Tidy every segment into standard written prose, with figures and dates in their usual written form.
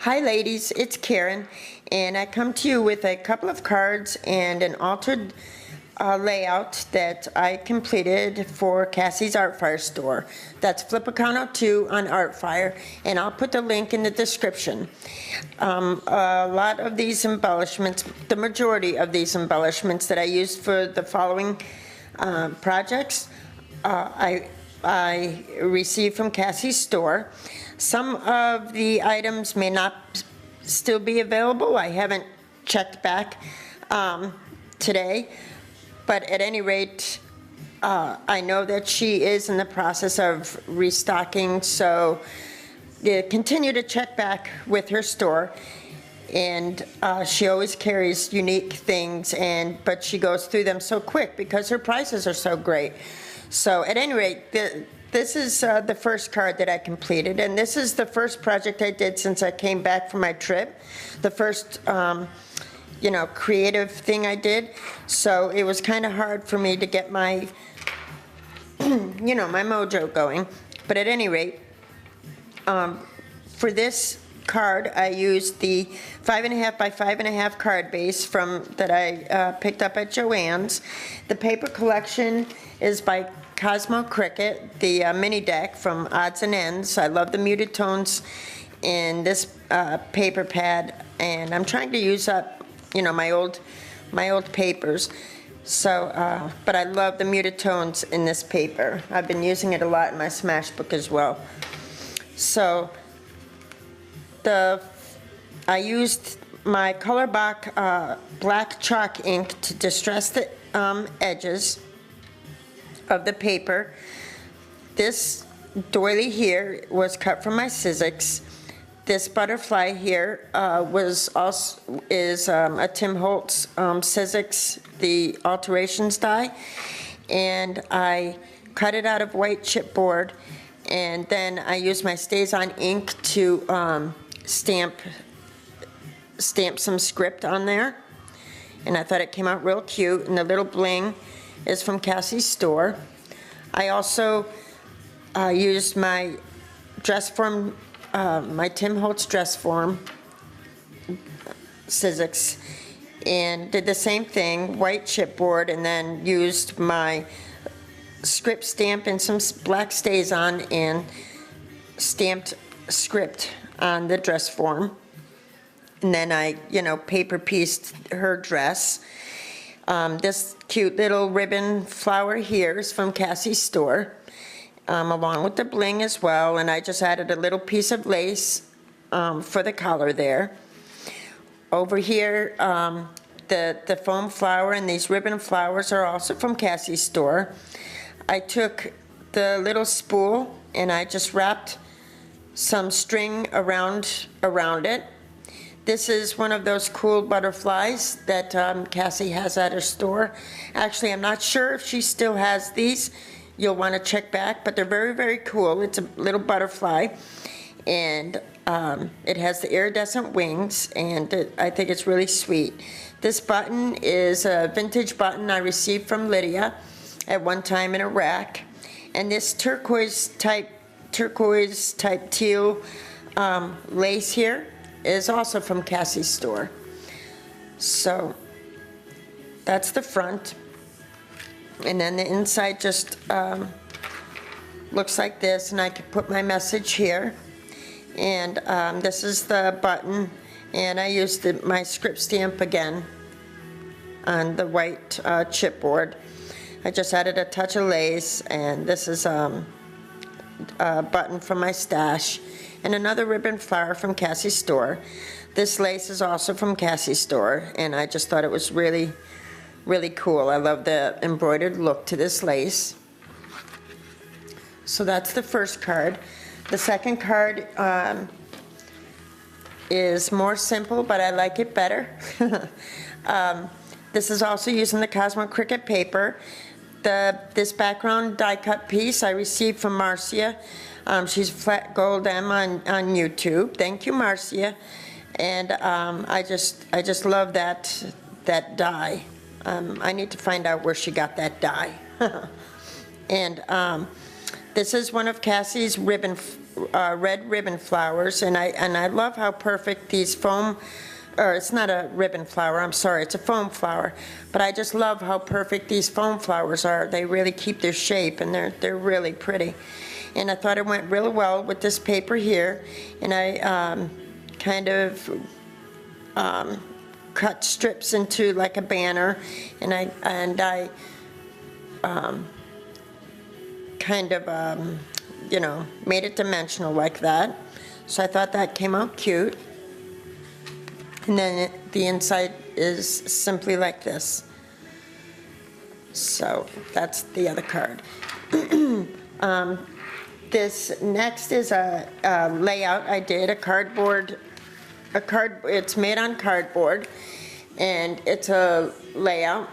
Hi ladies, it's Karen, and I come to you with a couple of cards and an altered layout that I completed for Cassie's Artfire store. That's flipacano2 on Artfire, and I'll put the link in the description. A lot of these embellishments, the majority of these embellishments that I used for the following projects, I received from Cassie's store. Some of the items may not still be available. I haven't checked back today, but at any rate, I know that she is in the process of restocking, so continue to check back with her store. And she always carries unique things, but she goes through them so quick because her prices are so great. So at any rate, this is the first card that I completed, and this is the first project I did since I came back from my trip. The first, creative thing I did. So it was kind of hard for me to get my, my mojo going. But at any rate, for this card, I used the 5.5 by 5.5 card base that I picked up at Joann's. The paper collection is by Cosmo Cricket, the mini deck from Odds and Ends. I love the muted tones in this paper pad, and I'm trying to use up, my old papers. So, but I love the muted tones in this paper. I've been using it a lot in my Smash book as well. So, I used my Colorbach black chalk ink to distress the edges of the paper. This doily here was cut from my Sizzix. This butterfly here is a Tim Holtz Sizzix, the alterations die, and I cut it out of white chipboard, and then I used my Stays-On ink to stamp some script on there, and I thought it came out real cute. And the little bling is from Cassie's store. I also used my dress form, my Tim Holtz dress form Sizzix, and did the same thing, white chipboard, and then used my script stamp and some black Stays-On and stamped script on the dress form. And then I, paper pieced her dress. This cute little ribbon flower here is from Cassie's store, along with the bling as well. And I just added a little piece of lace for the collar there. Over here, the foam flower and these ribbon flowers are also from Cassie's store. I took the little spool and I just wrapped some string around it. This is one of those cool butterflies that Cassie has at her store. Actually, I'm not sure if she still has these. You'll want to check back, but they're very, very cool. It's a little butterfly, and it has the iridescent wings, and I think it's really sweet. This button is a vintage button I received from Lydia at one time in a rack, and this turquoise type teal lace here is also from Cassie's store. So that's the front, and then the inside just looks like this, and I could put my message here. And this is the button, and I used my script stamp again on the white chipboard. I just added a touch of lace, and this is a button from my stash, and another ribbon flower from Cassie's store. This lace is also from Cassie's store, and I just thought it was really, really cool. I love the embroidered look to this lace. So that's the first card. The second card is more simple, but I like it better. This is also using the Cosmo Cricket paper. This background die cut piece I received from Marcia. She's Flat Gold M on YouTube. Thank you, Marcia. And I just love that die. I need to find out where she got that die. And This is one of Cassie's red ribbon flowers, and I love how perfect these foam, or it's not a ribbon flower, I'm sorry, it's a foam flower, but I just love how perfect these foam flowers are. They really keep their shape, and they're really pretty. And I thought it went really well with this paper here, and I kind of cut strips into like a banner, and I kind of you know, made it dimensional like that. So I thought that came out cute. And then the inside is simply like this. So that's the other card. This next is a layout I did, it's made on cardboard, and it's a layout,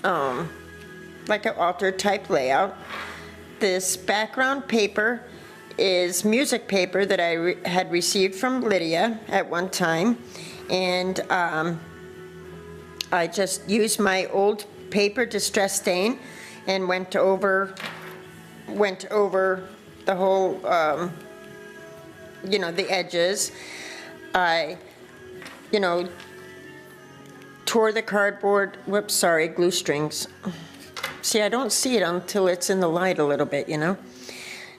like an altar type layout. This background paper is music paper that I had received from Lydia at one time, and I just used my old paper distress stain and went over the whole, you know, the edges. I, you know, tore the cardboard, whoops, sorry, glue strings. See, I don't see it until it's in the light a little bit, you know.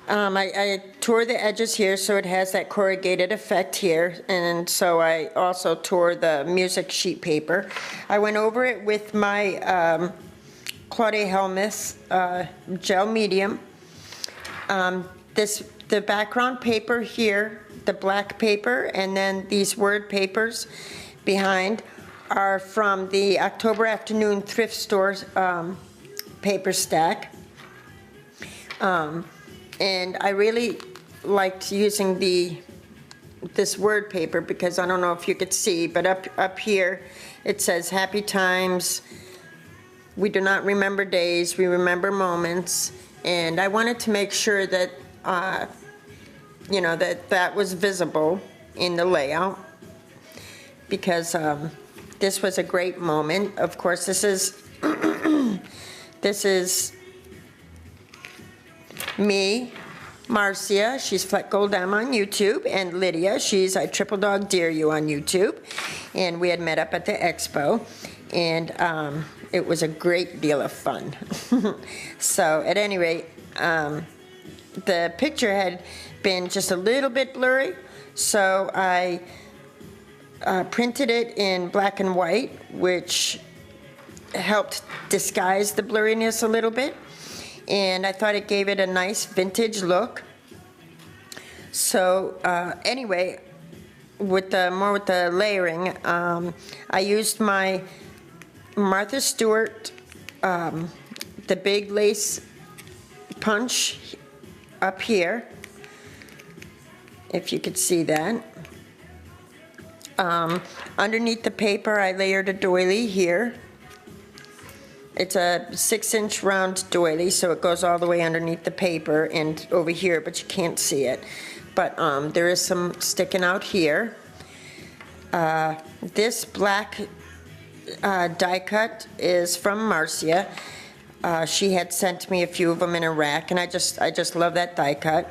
I tore the edges here so it has that corrugated effect here, and so I also tore the music sheet paper. I went over it with my Claudia Helmuth gel medium. The background paper here, the black paper, and then these word papers behind are from the October Afternoon thrift store paper stack. And I really liked using this word paper because I don't know if you could see, but up here it says happy times, we do not remember days, we remember moments. And I wanted to make sure that you know, that was visible in the layout, because this was a great moment. Of course, this is this is me, Marcia, she's Fleck Gold M on YouTube, and Lydia, she's I Triple Dog Dare You on YouTube, and we had met up at the expo, and it was a great deal of fun. So at any rate, the picture had been just a little bit blurry, so I printed it in black and white, which helped disguise the blurriness a little bit, and I thought it gave it a nice vintage look. So anyway, with the layering, I used my Martha Stewart, the big lace punch up here, if you could see that. Underneath the paper, I layered a doily here. It's a 6-inch round doily, so it goes all the way underneath the paper and over here, but you can't see it. But there is some sticking out here. This black die cut is from Marcia. She had sent me a few of them in a rack, and I just love that die cut.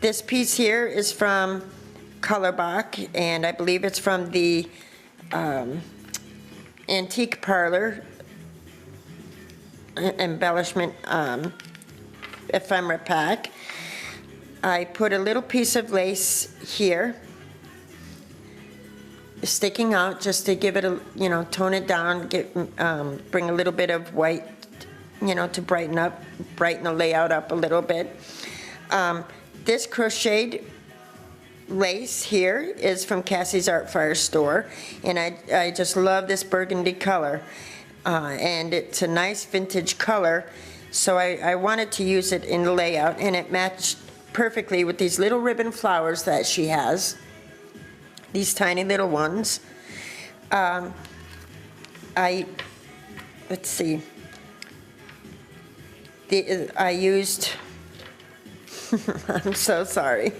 This piece here is from Colorbach, and I believe it's from the Antique Parlor embellishment ephemera pack. I put a little piece of lace here, sticking out, just to give it a, you know, tone it down, bring a little bit of white, you know, to brighten the layout up a little bit. This crocheted lace here is from Cassie's Art Fire store, and I just love this burgundy color, and it's a nice vintage color, so I wanted to use it in the layout, and it matched perfectly with these little ribbon flowers that she has, these tiny little ones. Let's see, I used I'm so sorry.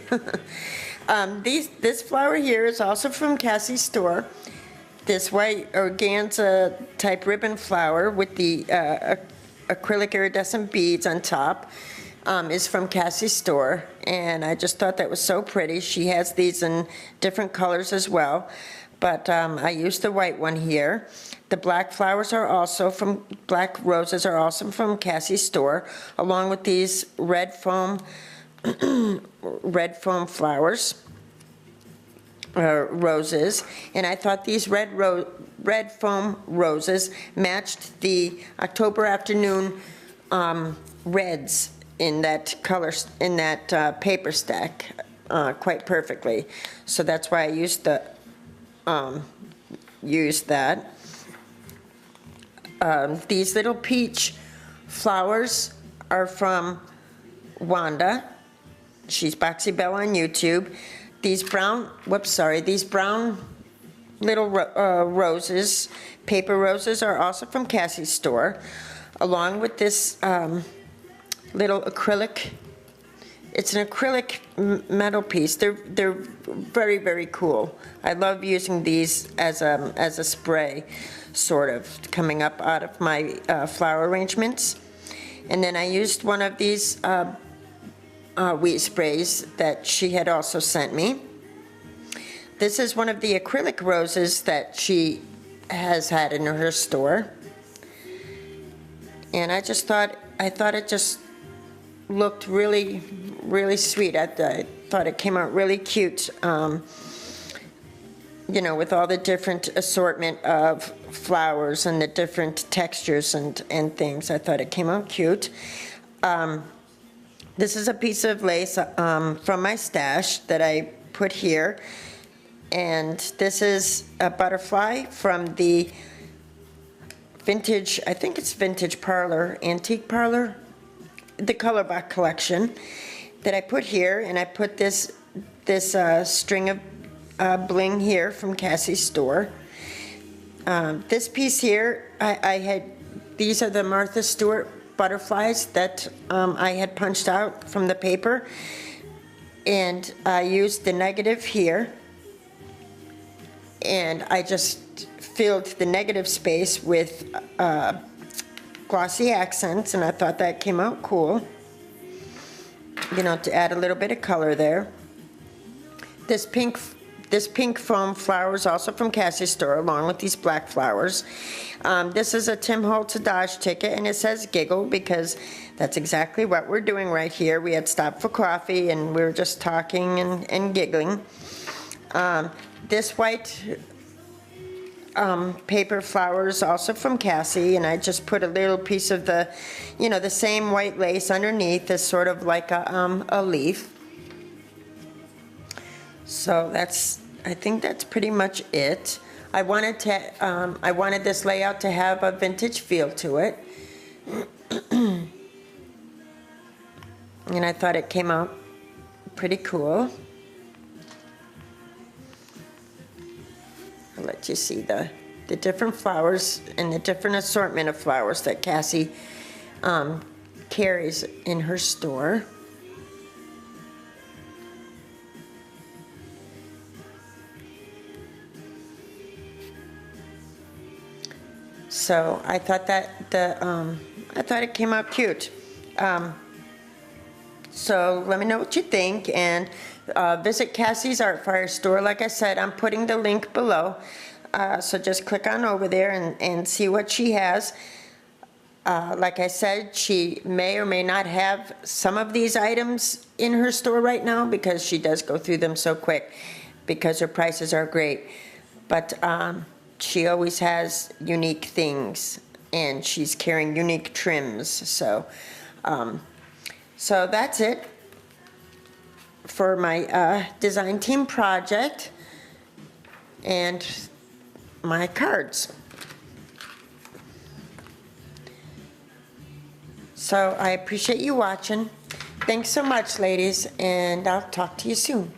This flower here is also from Cassie's store. This white organza type ribbon flower with the acrylic iridescent beads on top. is from Cassie's store, and I just thought that was so pretty. She has these in different colors as well, but I used the white one here. The black flowers are also from, black roses are also from Cassie's store, along with these red foam, red foam flowers, roses, and I thought these red foam roses matched the October afternoon reds in that color, in that paper stack quite perfectly. So that's why I used that. These little peach flowers are from Wanda. She's Boxy Bell on YouTube. These brown, these brown little roses, paper roses, are also from Cassie's store, along with this little acrylic. It's an acrylic metal piece. They're very, very cool. I love using these as a spray, sort of, coming up out of my flower arrangements. And then I used one of these wheat sprays that she had also sent me. This is one of the acrylic roses that she has had in her store. And I thought it just looked really, really sweet. I thought it came out really cute, you know, with all the different assortment of flowers and the different textures and things. I thought it came out cute. This is a piece of lace from my stash that I put here, and this is a butterfly from the vintage, I think it's Vintage Parlor, Antique Parlor, the Color Box collection that I put here, and I put this string of bling here from Cassie's store. This piece here, these are the Martha Stewart butterflies that I had punched out from the paper, and I used the negative here, and I just filled the negative space with glossy accents, and I thought that came out cool, you know, to add a little bit of color there. This pink foam flower is also from Cassie's store, along with these black flowers. This is a Tim Holtz Dodge ticket, and it says giggle because that's exactly what we're doing right here. We had stopped for coffee, and we were just talking and giggling. This white paper flowers also from Cassie, and I just put a little piece of the, you know, the same white lace underneath as sort of like a leaf. So I think that's pretty much it. I wanted this layout to have a vintage feel to it, and I thought it came out pretty cool. I'll let you see the different flowers and the different assortment of flowers that Cassie carries in her store. So I thought that I thought it came out cute. So let me know what you think, and visit Cassie's Art Fire store. Like I said, I'm putting the link below, so just click on over there and see what she has. Like I said, she may or may not have some of these items in her store right now because she does go through them so quick because her prices are great. But she always has unique things, and she's carrying unique trims. So that's it for my design team project and my cards. So I appreciate you watching. Thanks so much, ladies, and I'll talk to you soon.